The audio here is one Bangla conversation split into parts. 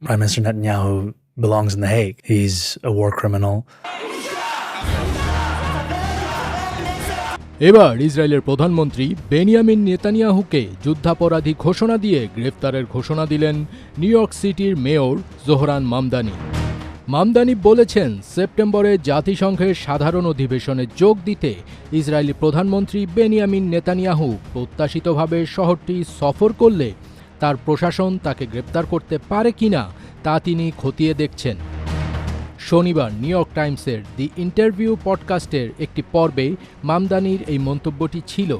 Prime Minister Netanyahu belongs in The Hague. He's a war criminal. এবার ইসরায়েলের প্রধানমন্ত্রী বেনিয়ামিন নেতানিয়াহুকে যুদ্ধাপরাধী ঘোষণা দিয়ে গ্রেফতারের ঘোষণা দিলেন নিউ ইয়র্ক সিটির মেয়র জোহরান মামদানি। মামদানি বলেছেন, সেপ্টেম্বরে জাতিসংঘের সাধারণ অধিবেশনে যোগ দিতে ইসরায়েলি প্রধানমন্ত্রী বেনিয়ামিন নেতানিয়াহু প্রত্যাশিতভাবে শহরটি সফর করলে তার প্রশাসন তাকে গ্রেপ্তার করতে পারে কিনা তা তিনি খতিয়ে দেখছেন। শনিবার নিউ ইয়র্ক টাইমসের দি ইন্টারভিউ পডকাস্টের একটি পর্বে মামদানির এই মন্তব্যটি ছিল,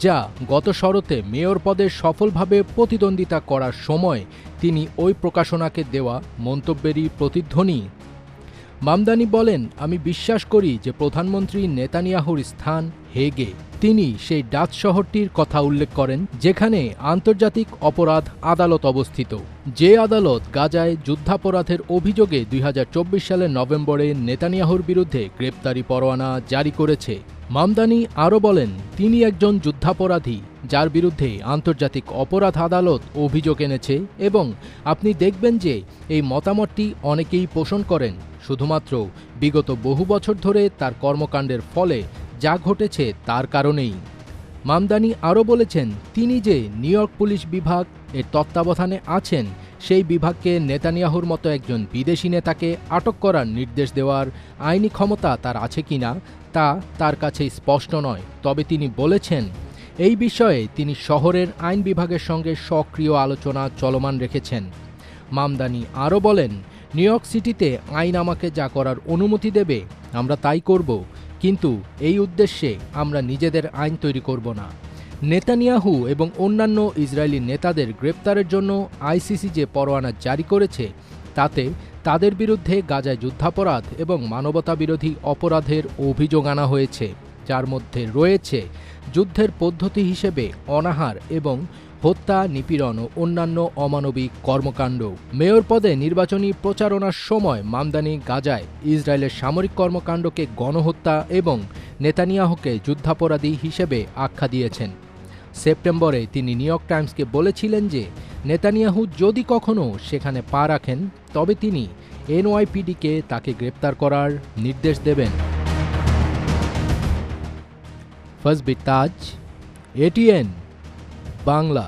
যা গত শরতে মেয়র পদে সফলভাবে প্রতিদ্বন্দ্বিতা করার সময় তিনি ওই প্রকাশনাকে দেওয়া মন্তব্যেরই প্রতিধ্বনি। মামদানি বলেন, আমি বিশ্বাস করি যে প্রধানমন্ত্রী নেতানিয়াহুর স্থান হেগে। তিনি সেই ডাচ শহরটির কথা উল্লেখ করেন যেখানে আন্তর্জাতিক অপরাধ আদালত অবস্থিত, যে আদালত গাজায় যুদ্ধাপরাধের অভিযোগে 2024 সালের নভেম্বরে নেতানিয়াহুর বিরুদ্ধে গ্রেপ্তারি পরোয়ানা জারি করেছে। মামদানি আরও বলেন, তিনি একজন যুদ্ধাপরাধী যার বিরুদ্ধে আন্তর্জাতিক অপরাধ আদালত অভিযোগ এনেছে, এবং আপনি দেখবেন যে এই মতামতটি অনেকেই পোষণ করেন শুধুমাত্র বিগত বহু বছর ধরে তার কর্মকাণ্ডের ফলে যা ঘটেছে তার কারণেই। মামদানি আরও বলেছেন, তিনি যে নিউ ইয়র্ক পুলিশ বিভাগ এর তত্ত্বাবধানে আছেন, সেই বিভাগকে নেতানিয়াহুর মতো একজন বিদেশি নেতাকে আটক করার নির্দেশ দেওয়ার আইনি ক্ষমতা তার আছে কিনা তা তার কাছে স্পষ্ট নয়। তবে তিনি বলেছেন, এই বিষয়ে তিনি শহরের আইন বিভাগের সঙ্গে সক্রিয় আলোচনা চলমান রেখেছেন। মামদানি আরও বলেন, নিউ ইয়র্ক সিটিতে আইন আমাকে যা করার অনুমতি দেবে আমরা তাই করব, কিন্তু এই উদ্দেশ্যে আমরা নিজেদের আইন তৈরি করব না। নেতানিয়াহু এবং অন্যান্য ইসরায়েলি নেতাদের গ্রেপ্তারের জন্য আইসিসি যে পরোয়ানা জারি করেছে তাতে তাদের বিরুদ্ধে গাজায় যুদ্ধাপরাধ এবং মানবতাবিরোধী অপরাধের অভিযোগ আনা হয়েছে, যার মধ্যে রয়েছে যুদ্ধের পদ্ধতি হিসেবে অনাহার এবং হত্যা, নিপীড়ন ও অন্যান্য অমানবিক কর্মকাণ্ড। মেয়র পদে নির্বাচনী প্রচারণার সময় মামদানি গাজায় ইসরায়েলের সামরিক কর্মকাণ্ডকে গণহত্যা এবং নেতানিয়াহুকে যুদ্ধাপরাধী হিসেবে আখ্যা দিয়েছেন। সেপ্টেম্বরে তিনি নিউ ইয়র্ক টাইমসকে বলেছিলেন যে নেতানিয়াহু যদি কখনো সেখানে পা রাখেন তবে তিনি এনওয়াইপিডিকে তাকে গ্রেপ্তার করার নির্দেশ দেবেন। ফজবি তাজ, এটিএন বাংলা।